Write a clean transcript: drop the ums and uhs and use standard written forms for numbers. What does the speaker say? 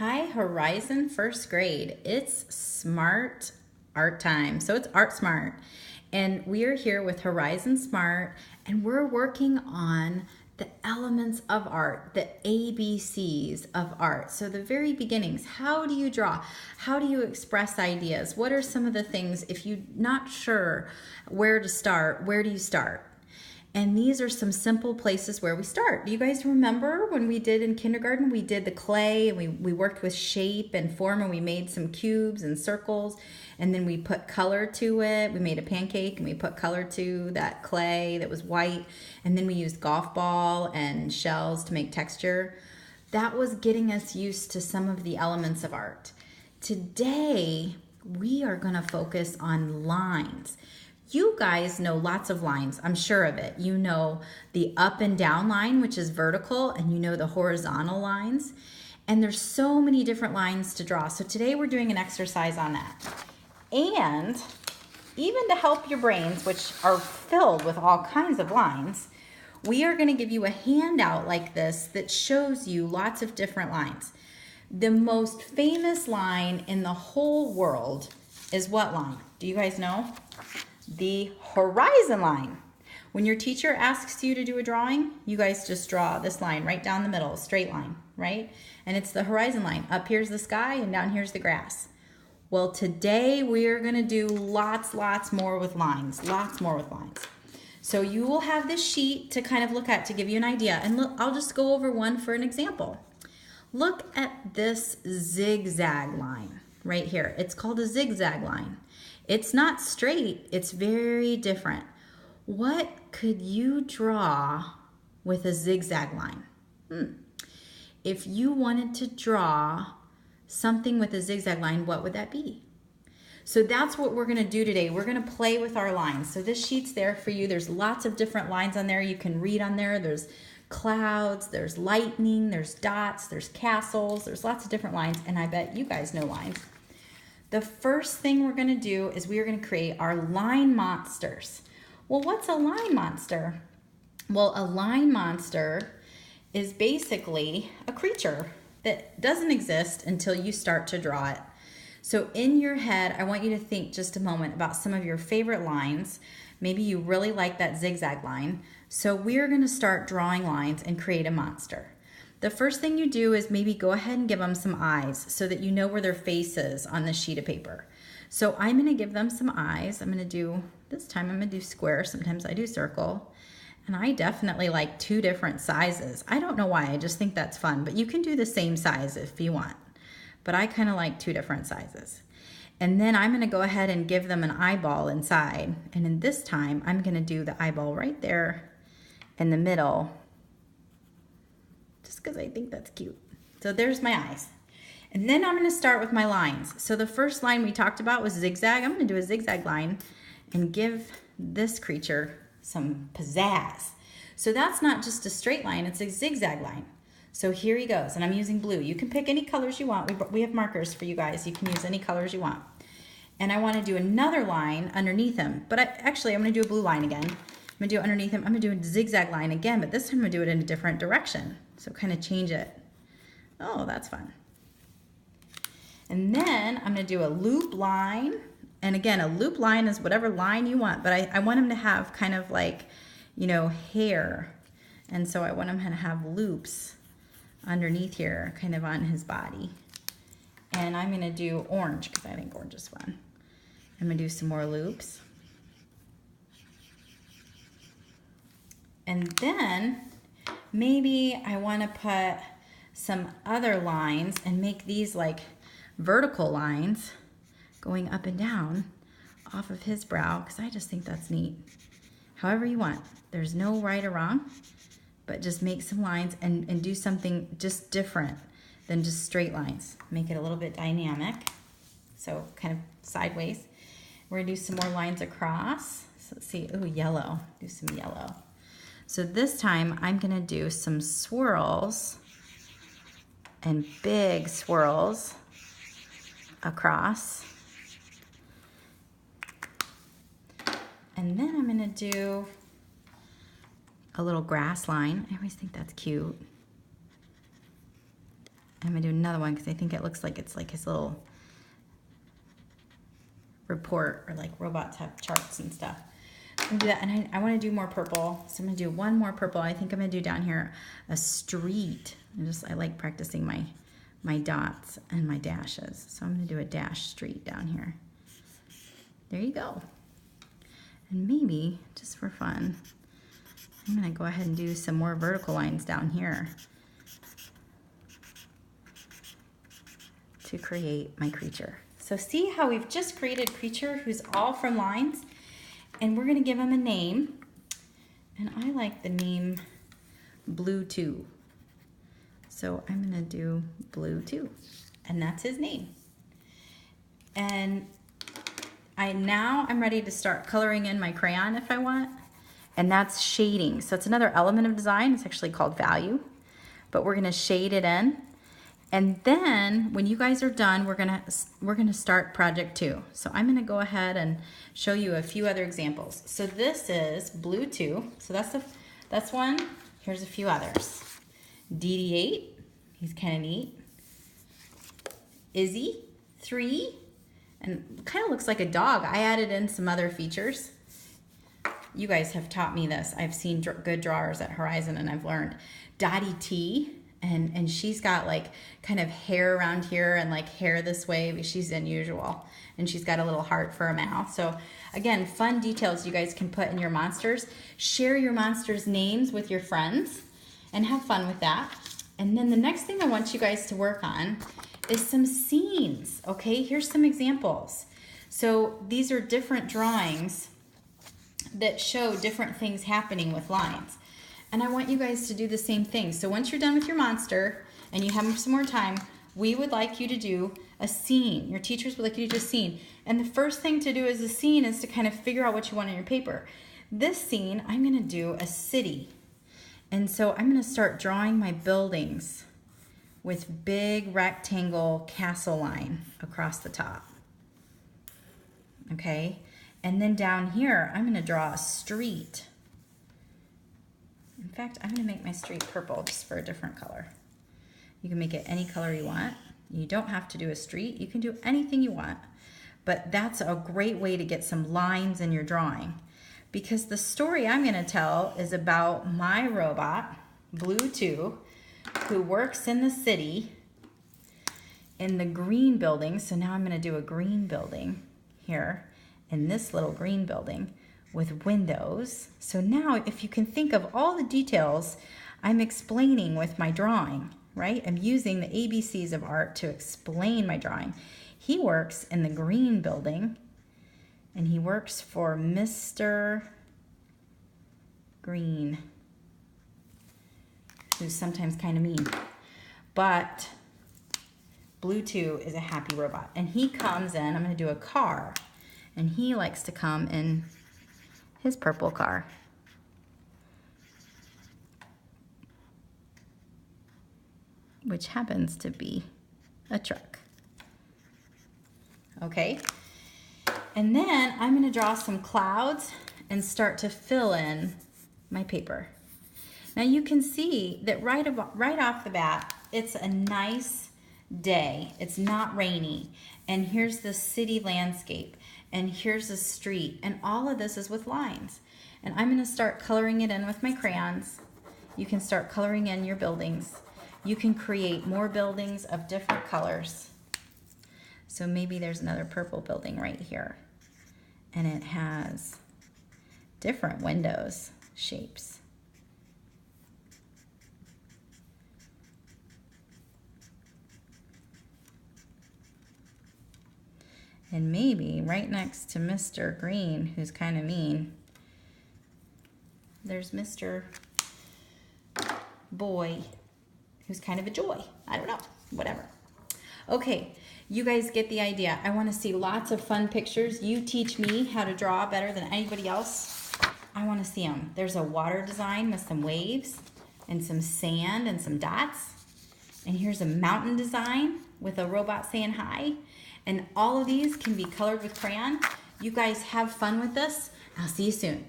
Hi, Horizon first grade. It's smart art time. So it's Art Smart. And we are here with Horizon Smart, and we're working on the elements of art, the ABCs of art. So the very beginnings, how do you draw? How do you express ideas? What are some of the things, if you're not sure where to start, where do you start? And these are some simple places where we start. Do you guys remember when we did in kindergarten, we did the clay and we worked with shape and form and we made some cubes and circles and then we put color to it. We made a pancake and we put color to that clay that was white, and then we used golf ball and shells to make texture. That was getting us used to some of the elements of art. Today, we are going to focus on lines. You guys know lots of lines, I'm sure of it. You know the up and down line, which is vertical, and you know the horizontal lines. And there's so many different lines to draw. So today we're doing an exercise on that. And even to help your brains, which are filled with all kinds of lines, we are gonna give you a handout like this that shows you lots of different lines. The most famous line in the whole world is what line? Do you guys know? The horizon line. When your teacher asks you to do a drawing, you guys just draw this line right down the middle, straight line, right? And it's the horizon line. Up here's the sky and down here's the grass. Well, today we are gonna do lots more with lines, lots more with lines. So you will have this sheet to kind of look at to give you an idea. And look, I'll just go over one for an example. Look at this zigzag line right here. It's called a zigzag line. It's not straight, it's very different. What could you draw with a zigzag line? If you wanted to draw something with a zigzag line, what would that be? So that's what we're gonna do today. We're gonna play with our lines. So this sheet's there for you. There's lots of different lines on there you can read on there. There's clouds, there's lightning, there's dots, there's castles, there's lots of different lines, and I bet you guys know lines. The first thing we're gonna do is we are gonna create our line monsters. Well, what's a line monster? Well, a line monster is basically a creature that doesn't exist until you start to draw it. So in your head, I want you to think just a moment about some of your favorite lines. Maybe you really like that zigzag line. So we're gonna start drawing lines and create a monster. The first thing you do is maybe go ahead and give them some eyes so that you know where their face is on this sheet of paper. So I'm gonna give them some eyes. This time I'm gonna do square, sometimes I do circle. And I definitely like 2 different sizes. I don't know why, I just think that's fun, but you can do the same size if you want. But I kind of like 2 different sizes. And then I'm gonna go ahead and give them an eyeball inside. And in this time, I'm gonna do the eyeball right there in the middle, just because I think that's cute. So there's my eyes. And then I'm gonna start with my lines. So the first line we talked about was zigzag. I'm gonna do a zigzag line and give this creature some pizzazz. So that's not just a straight line, it's a zigzag line. So here he goes, and I'm using blue. You can pick any colors you want. We have markers for you guys. You can use any colors you want. And I wanna do another line underneath him, but I'm gonna do a blue line again. I'm gonna do it underneath him. I'm gonna do a zigzag line again, but this time I'm gonna do it in a different direction. So kind of change it. Oh, that's fun. And then I'm gonna do a loop line. And again, a loop line is whatever line you want, but I want him to have kind of like, you know, hair. And so I want him to have loops underneath here, kind of on his body. And I'm gonna do orange, because I think orange is fun. I'm gonna do some more loops. And then maybe I want to put some other lines and make these like vertical lines going up and down off of his brow, because I just think that's neat. However you want. There's no right or wrong, but just make some lines and do something just different than just straight lines. Make it a little bit dynamic. So kind of sideways. We're gonna do some more lines across. So let's see, ooh, yellow, do some yellow. So this time I'm gonna do some swirls and big swirls across. And then I'm gonna do a little grass line. I always think that's cute. I'm gonna do another one because I think it looks like it's like his little report, or like robots have charts and stuff. I'm gonna do that, and I want to do more purple, so I'm gonna do one more purple. I think I'm gonna do down here a street. I like practicing my dots and my dashes, so I'm gonna do a dash street down here. There you go. And maybe just for fun, I'm gonna go ahead and do some more vertical lines down here to create my creature. So see how we've just created a creature who's all from lines, and we're gonna give him a name. And I like the name Blue 2. So I'm gonna do Blue 2, and that's his name. And now I'm ready to start coloring in my crayon if I want, and that's shading. So it's another element of design. It's actually called value, but we're gonna shade it in. And then when you guys are done, we're gonna start project 2. So I'm gonna go ahead and show you a few other examples. So this is Blue 2. So that's one. Here's a few others. DD8, he's kind of neat. Izzy 3, and kind of looks like a dog. I added in some other features. You guys have taught me this. I've seen good drawers at Horizon, and I've learned. Dottie T. And she's got like kind of hair around here and like hair this way, but she's unusual. And she's got a little heart for a mouth. So again, fun details you guys can put in your monsters. Share your monsters' names with your friends and have fun with that. And then the next thing I want you guys to work on is some scenes, okay? Here's some examples. So these are different drawings that show different things happening with lines. And I want you guys to do the same thing. So once you're done with your monster and you have some more time, we would like you to do a scene. Your teachers would like you to do a scene. And the first thing to do as a scene is to kind of figure out what you want on your paper. This scene, I'm gonna do a city. And so I'm gonna start drawing my buildings with big rectangle castle line across the top. Okay? And then down here, I'm gonna draw a street. In fact, I'm gonna make my street purple just for a different color. You can make it any color you want. You don't have to do a street. You can do anything you want. But that's a great way to get some lines in your drawing, because the story I'm gonna tell is about my robot, Blue 2, who works in the city in the green building. So now I'm gonna do a green building here in this little green building with windows. So now if you can think of all the details I'm explaining with my drawing, right? I'm using the ABCs of art to explain my drawing. He works in the green building, and he works for Mr. Green, who's sometimes kind of mean. But Blue 2 is a happy robot, and he comes in, I'm gonna do a car, and he likes to come in his purple car. Which happens to be a truck. Okay, and then I'm gonna draw some clouds and start to fill in my paper. Now you can see that right off the bat, it's a nice day. It's not rainy. And here's the city landscape. And here's a street, and all of this is with lines. And I'm gonna start coloring it in with my crayons. You can start coloring in your buildings. You can create more buildings of different colors. So maybe there's another purple building right here, and it has different windows, shapes. And maybe right next to Mr. Green, who's kind of mean, there's Mr. Boy, who's kind of a joy. I don't know, whatever. Okay, you guys get the idea. I want to see lots of fun pictures. You teach me how to draw better than anybody else. I want to see them. There's a water design with some waves and some sand and some dots. And here's a mountain design with a robot saying hi. And all of these can be colored with crayon. You guys have fun with this. I'll see you soon.